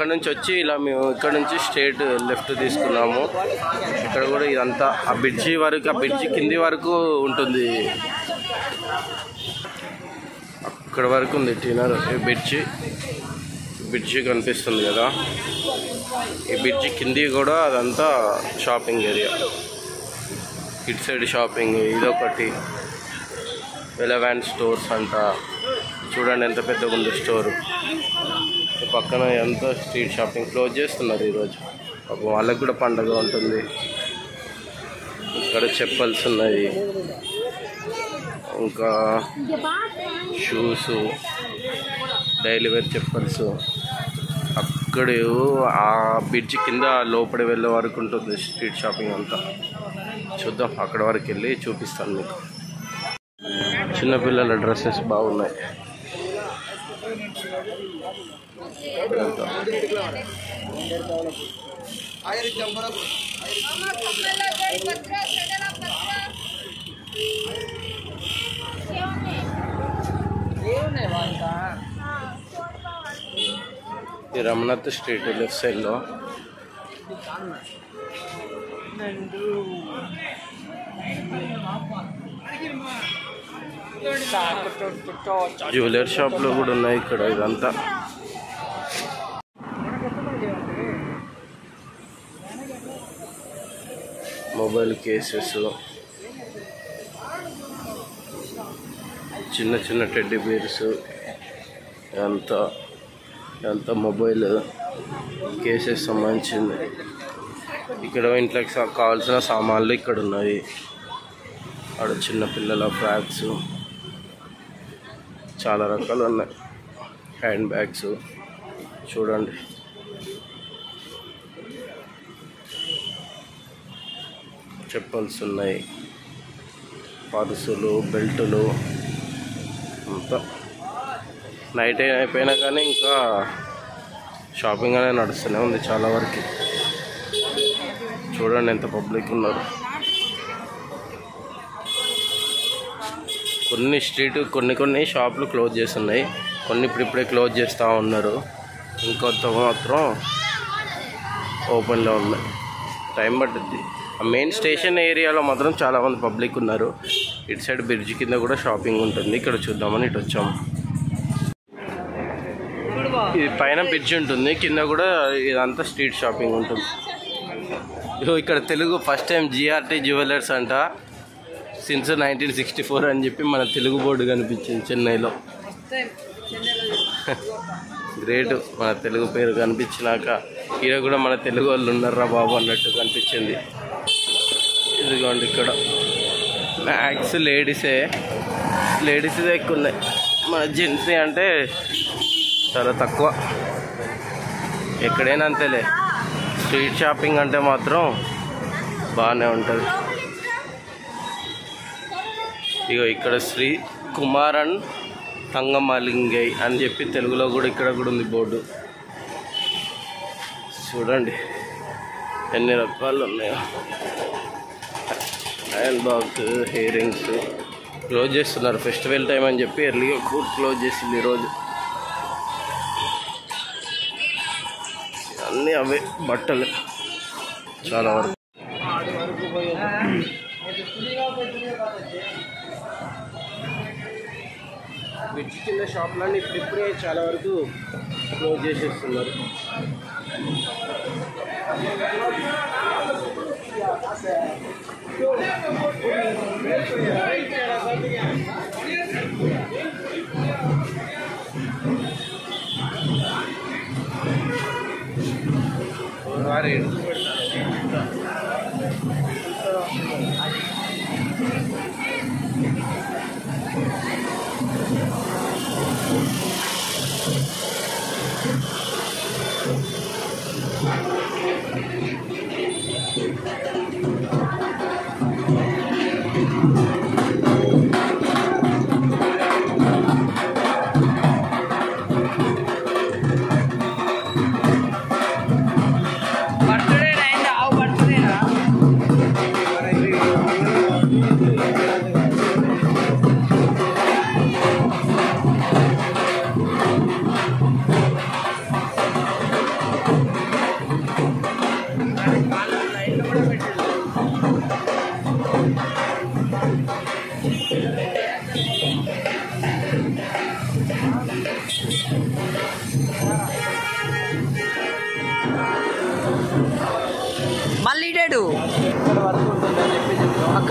అక్కడ నుంచి వచ్చి ఇలా మేము ఇక్కడ నుంచి స్ట్రేట్ లెఫ్ట్ తీసుకున్నాము. ఇక్కడ కూడా ఇదంతా ఆ బ్రిడ్జి వరకు, ఆ బ్రిడ్జి కింది వరకు ఉంటుంది. అక్కడ వరకు ఉంది టీనర్. ఈ బ్రిడ్జి కనిపిస్తుంది కదా, ఈ బ్రిడ్జి కింది కూడా అదంతా షాపింగ్ ఏరియా. ఇటు సైడ్ షాపింగ్, ఇదొకటి ఎలెవెంట్ స్టోర్స్ అంట. చూడండి ఎంత పెద్దగా ఉంది స్టోర్. పక్కన ఎంత స్ట్రీట్ షాపింగ్ క్లోజ్ చేస్తున్నారు ఈరోజు. పాపం వాళ్ళకి కూడా పండగ ఉంటుంది. ఇక్కడ చెప్పల్స్ ఉన్నాయి, ఇంకా షూస్, డైలీ వేర్ చెప్పల్స్. అక్కడ ఆ బ్రిడ్జ్ కింద లోపలి వెళ్ళే వరకు ఉంటుంది స్ట్రీట్ షాపింగ్ అంతా. చూద్దాం, అక్కడ వరకు వెళ్ళి చూపిస్తాను మీకు. చిన్నపిల్లల డ్రెస్సెస్ బాగున్నాయి. ఈ రమణత్ స్ట్రీట్ లెఫ్ట్ సైడ్లో జ్యువెలరీ షాప్లో కూడా ఉన్నాయి ఇక్కడ. ఇదంతా మొబైల్ కేసెస్, చిన్న చిన్న టెడ్డీ బేర్స్, ఎంత మొబైల్ కేసెస్ సంబంధించింది. ఇక్కడ ఇంట్లోకి కావాల్సిన సామాన్లు ఇక్కడ ఉన్నాయి. ఆడ చిన్నపిల్లల ఫ్రాక్స్ చాలా రకాలు ఉన్నాయి. హ్యాండ్ బ్యాగ్స్ చూడండి. చెప్పల్స్ ఉన్నాయి, పర్సులు, బెల్టులు. అంతా నైట్ అయిపోయినా కానీ ఇంకా షాపింగ్ అనేది నడుస్తూనే ఉంది చాలా వరకు. చూడండి ఎంత పబ్లిక్ ఉన్నారు. కొన్ని షాపులు క్లోజ్ చేస్తున్నాయి, కొన్ని ఇప్పుడిప్పుడే క్లోజ్ చేస్తూ ఉన్నారు. ఇంకొంత మాత్రం ఓపెన్లో ఉన్నాయి. టైం పడుతుంది. ఆ మెయిన్ స్టేషన్ ఏరియాలో మాత్రం చాలామంది పబ్లిక్ ఉన్నారు. ఇటు సైడ్ బ్రిడ్జ్ కింద కూడా షాపింగ్ ఉంటుంది. ఇక్కడ చూద్దామని ఇటు వచ్చాము. ఇది పైన బ్రిడ్జ్ ఉంటుంది, కింద కూడా ఇదంతా స్ట్రీట్ షాపింగ్ ఉంటుంది. ఇక్కడ Telugu first time GRT jewellers అంట. సిన్స్ 1964 అని చెప్పి మన తెలుగు బోర్డు కనిపించింది చెన్నైలో. గ్రేట్, మన తెలుగు పేరు కనిపించినాక ఈడ కూడా మన తెలుగు వాళ్ళు ఉన్నారా బాబు అన్నట్టు కనిపించింది. ఇదిగోండి ఇక్కడ మ్యాక్స్ లేడీసే ఎక్కువ ఉన్నాయి. మన జెంట్స్ అంటే చాలా తక్కువ. ఎక్కడైనా అంతేలే, స్ట్రీట్ షాపింగ్ అంటే మాత్రం బాగానే ఉంటుంది. ఇగో ఇక్కడ శ్రీ కుమారన్ తంగమలింగై అని చెప్పి తెలుగులో కూడా ఇక్కడ కూడా ఉంది బోర్డు. చూడండి ఎన్ని రకాలు ఉన్నాయో. Hand bags, hair rings close చేస్తున్నారు. ఫెస్టివల్ టైం అని చెప్పి ఎర్లీగా క్లోజ్ చేసింది ఈరోజు. అన్నీ అవే బట్టలు చాలా వరకు. బ్రిడ్జ్ కింద షాపులన్నీ ఇప్పుడే చాలా వరకు క్లోజ్ చేసేస్తున్నారు.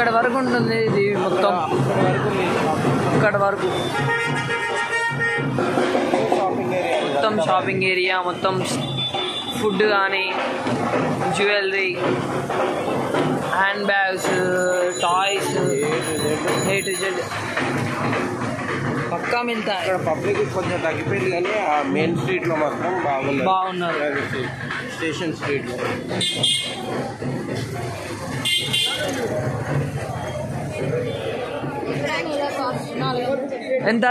ఇక్కడ వరకు ఉంటుంది ఇది మొత్తం, ఇక్కడ వరకు మొత్తం షాపింగ్ ఏరియా, మొత్తం ఫుడ్ కానీ jewellery, handbags, toys, A to Z పక్కా మిగతా. ఇక్కడ పబ్లిక్ కొంచెం తగ్గిపోయింది కానీ ఆ మెయిన్ స్ట్రీట్లో మాత్రం బాగున్నారు. స్టేషన్ స్ట్రీట్లో ఎంత?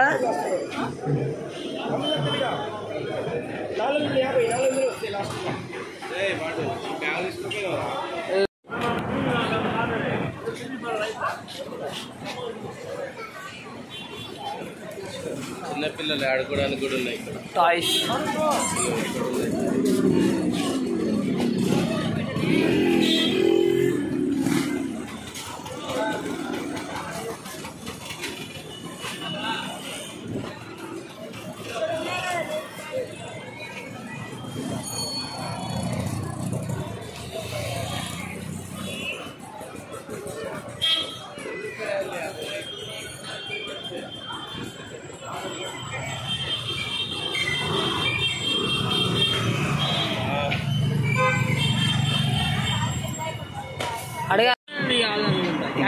చిన్నపిల్లలు ఆడుకోవడానికి కూడా ఉన్నాయి ఇక్కడ టాయ్స్. అడగా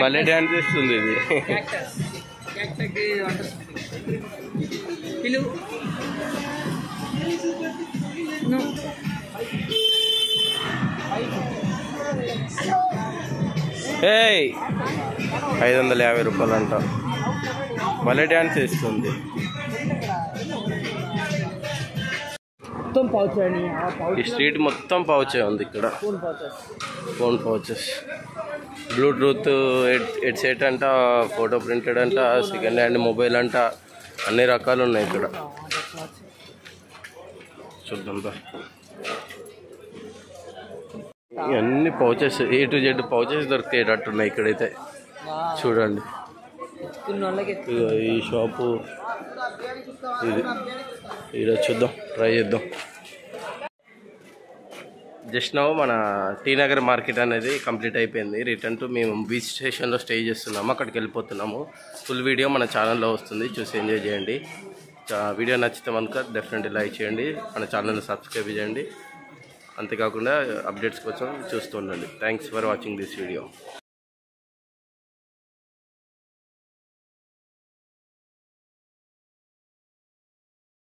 భలే డ్యాన్స్ చేస్తుంది ఇది. పిలువు. ఏయ్ 550 రూపాయలు అంట. భలే డ్యాన్స్ చేస్తుంది. మొత్తం పౌచ్. ఈ స్ట్రీట్ మొత్తం పౌచే ఉంది ఇక్కడ. ఫోన్ పౌచెస్, బ్లూటూత్ హెడ్సెట్ అంట, ఫోటో ప్రింటెడ్ అంట, సెకండ్ హ్యాండ్ మొబైల్ అంట, అన్ని రకాలు ఉన్నాయి ఇక్కడ. చూద్దాం ఇవన్నీ pouches, A to Z pouches దొరికేటట్టున్నాయి ఇక్కడైతే. చూడండి ఈ షాపు ఇది. ఈరోజు చూద్దాం, ట్రై చేద్దాం. జస్ట్ నౌ మన టీ నగర్ మార్కెట్ అనేది కంప్లీట్ అయిపోయింది. రిటర్న్ టు మేము బీచ్ స్టేషన్లో స్టే చేస్తున్నాము, అక్కడికి వెళ్ళిపోతున్నాము. ఫుల్ వీడియో మన ఛానల్లో వస్తుంది, చూసి ఎంజాయ్ చేయండి. వీడియో నచ్చితే కనుక డెఫినెట్లీ లైక్ చేయండి, మన ఛానల్ని సబ్స్క్రైబ్ చేయండి. అంతేకాకుండా అప్డేట్స్ కోసం చూస్తూ ఉండండి. Thanks for watching this video.